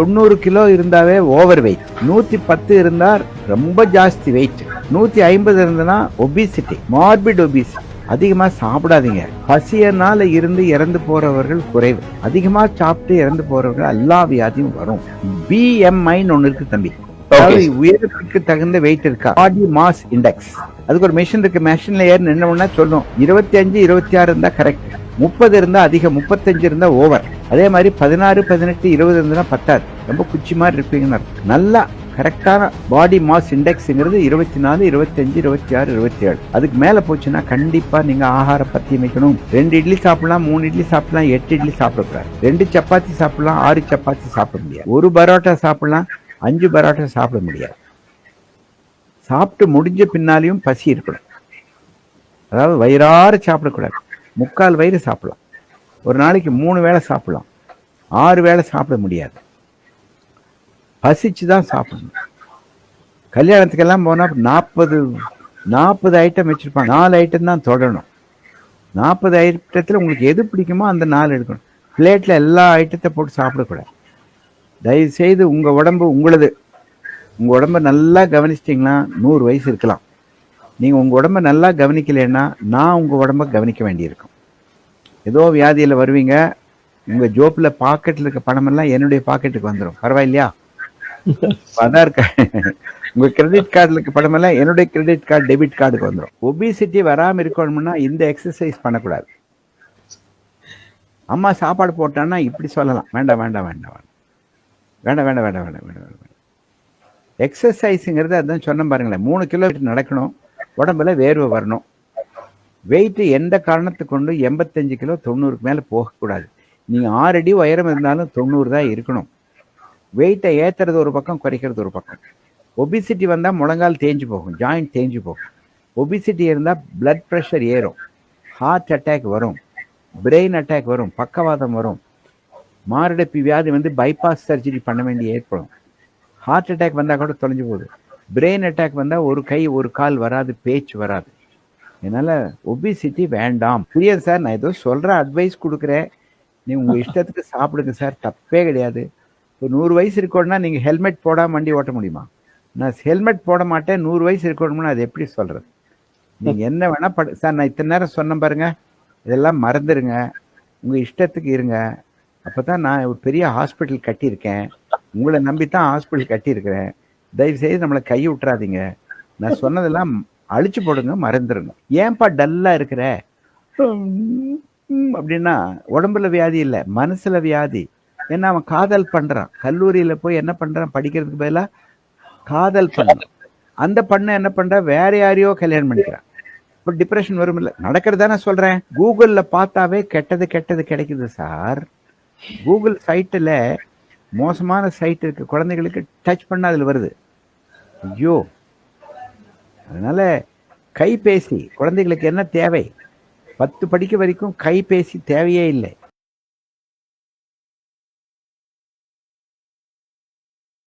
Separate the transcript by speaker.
Speaker 1: 90 kilo இருந்தாவே over weight, 110 இருந்தா ரொம்ப ஜாஸ்தி வெயிட், 150 இருந்ததுன்னா ஒபிசிட்டி, மார்பிட் ஒபிசிட்டி. அதிகமா சாப்பிடாதீங்க. பசியனால இருந்து இறந்து போறவர்கள் குறைவு. அதிகமா சாப்பிட்டு இறந்து போறவர்கள் எல்லா வியாதியும் வரும். BMI ஒண்ணு இருக்கு தம்பி, அதாவது உயரத்துக்கு தகுந்த வெயிட் இருக்கா, பாடி மாஸ் இண்டெக்ஸ். அதுக்கு ஒரு மெஷின் இருக்கு. மெஷின்ல ஏறி நின்னோம்னா சொல்லும் 25 26 இருந்தா கரெக்ட், 30 இருந்தா அதிகம், 35 இருந்தா ஓவர். அதே மாதிரி 16 18 20 இருந்தா பத்தாது, ரொம்ப குச்சி மாதிரி இருப்பீங்கன்னு அர்த்தம். நல்லா கரெக்டான பாடி மாஸ் இண்டெக்ஸ்ங்கிறது 24 25 26 27. அதுக்கு மேல போச்சுன்னா கண்டிப்பா நீங்க ஆகார பத்தி வைக்கணும். 2 இட்லி சாப்பிடலாம், 3 இட்லி சாப்பிடலாம், 8 இட்லி சாப்பிடக்கூடாது. 2 சப்பாத்தி சாப்பிடலாம், 6 சப்பாத்தி சாப்பிட முடியாது. 1 பரோட்டா சாப்பிடலாம், 5 பரோட்டா சாப்பிட முடியாது. சாப்பிட்டு முடிஞ்ச பின்னாலையும் பசி இருக்கணும். அதாவது வயிறார சாப்பிடக்கூடாது. 3/4 வயிறு சாப்பிடலாம். ஒரு நாளைக்கு 3 வேளை சாப்பிடலாம், 6 வேளை சாப்பிட முடியாது. பசிச்சுதான் சாப்பிடணும். கல்யாணத்துக்கெல்லாம் போனா 40 ஐட்டம் வச்சிருப்பாங்க, 4 ஐட்டம் தான் தொடணும். 40 ஐட்டத்துல உங்களுக்கு எது பிடிக்குமோ அந்த 4 எடுக்கணும். பிளேட்ல எல்லா ஐட்டத்தை போட்டு சாப்பிடக்கூடாது. தயவு செய்து உங்க உடம்பு உங்களது. உங்க உடம்ப நல்லா கவனிச்சிட்டிங்கன்னா 100 வயசு இருக்கலாம். நீங்க உங்க உடம்ப நல்லா கவனிக்கலைன்னா நான் உங்க உடம்ப கவனிக்க வேண்டியிருக்கும். ஏதோ வியாதியில வருவீங்க, உங்க ஜோப்ல பாக்கெட்ல இருக்க பணம் எல்லாம் என்னுடைய பாக்கெட்டுக்கு வந்துடும். பரவாயில்லையா? ஆதார் கார்டு, உங்க கிரெடிட் கார்டுல இருக்க பணம் எல்லாம் என்னுடைய கிரெடிட் கார்டு டெபிட் கார்டுக்கு வந்துடும். ஒபிசிட்டி வராம இருக்கணும்னா இந்த எக்ஸசைஸ் பண்ணக்கூடாது. அம்மா சாப்பாடு போட்டான்னா இப்படி சொல்லலாம், வேண்டாம் வேண்டாம் வேண்டாம் வேண்டாம் வேண்டாம் வேண்டாம் வேண்டாம் வேண்டாம் வேண்டாம். எக்ஸசைஸுங்கிறது அதான் சொன்ன பாருங்களேன், 3 கிலோமீட்டர் நடக்கணும், உடம்புல வேர்வை வரணும். வெயிட் எந்த காரணத்தை கொண்டு 85 கிலோ 90க்கு மேலே போகக்கூடாது. நீங்கள் 6 அடி உயரம் இருந்தாலும் 90 தான் இருக்கணும். வெயிட்டை ஏற்றுறது ஒரு பக்கம், குறைக்கிறது ஒரு பக்கம். ஒபிசிட்டி வந்தால் முழங்கால் தேஞ்சு போகும், ஜாயிண்ட் தேஞ்சு போகும். ஒபிசிட்டி இருந்தால் பிளட் ப்ரெஷர் ஏறும், ஹார்ட் அட்டாக் வரும், பிரெயின் அட்டாக் வரும், பக்கவாதம் வரும், மாரடைப்பு வியாதி வந்து பைபாஸ் சர்ஜரி பண்ண வேண்டிய ஏற்படும். ஹார்ட் அட்டாக் வந்தால் கூட தொலைஞ்சு போகுது. பிரெயின் அட்டாக் வந்தால் ஒரு கை ஒரு கால் வராது, பேச்சு வராது. அதனால் ஒபிசிட்டி வேண்டாம். புரியுது சார், நான் ஏதோ சொல்கிற அட்வைஸ் கொடுக்குறேன், நீ உங்கள் இஷ்டத்துக்கு சாப்பிடுங்க சார், தப்பே கிடையாது. இப்போ 100 வயசு இருக்கணும்னா நீங்கள் ஹெல்மெட் போடாமல் வண்டி ஓட்ட முடியுமா? நான் ஹெல்மெட் போட மாட்டேன், 100 வயசு இருக்கணும்னா அது எப்படி சொல்கிறது? நீங்கள் என்ன வேணால் சார், நான் இத்தனை நேரம் சொன்னேன் பாருங்க, இதெல்லாம் மறந்துடுங்க, உங்கள் இஷ்டத்துக்கு இருங்க. அப்போ தான் நான் ஒரு பெரிய ஹாஸ்பிட்டல் கட்டியிருக்கேன், உங்களை நம்பி தான் ஹாஸ்பிட்டல் கட்டியிருக்கிறேன். தயவுசெய்து நம்மளை கை விட்டுறாதீங்க. நான் சொன்னதெல்லாம் அழிச்சு போடுங்க, மறந்துடுங்க. ஏன்பா டல்லா இருக்கிற அப்படின்னா உடம்புல வியாதி இல்லை, மனசுல வியாதி. ஏன்னா அவன் காதல் பண்றான், கல்லூரியில போய் என்ன பண்றான், படிக்கிறதுக்கு பதிலா காதல் பண்றான். அந்த பண்ண என்ன பண்ற, வேற யாரையோ கல்யாணம் பண்ணிக்கிறான். இப்போ டிப்ரெஷன் வரும் இல்லை, நடக்கிறதானே சொல்றேன். கூகுள்ல பார்த்தாவே கெட்டது கெட்டது கிடைக்குது சார். கூகுள் சைட்டில் மோசமான சைட் இருக்கு, குழந்தைகளுக்கு டச் பண்ண அதில் வருது. ஐயோ! அதனால கைபேசி குழந்தைகளுக்கு என்ன தேவை? 10 படிக்க வரைக்கும் கைபேசி தேவையே இல்லை.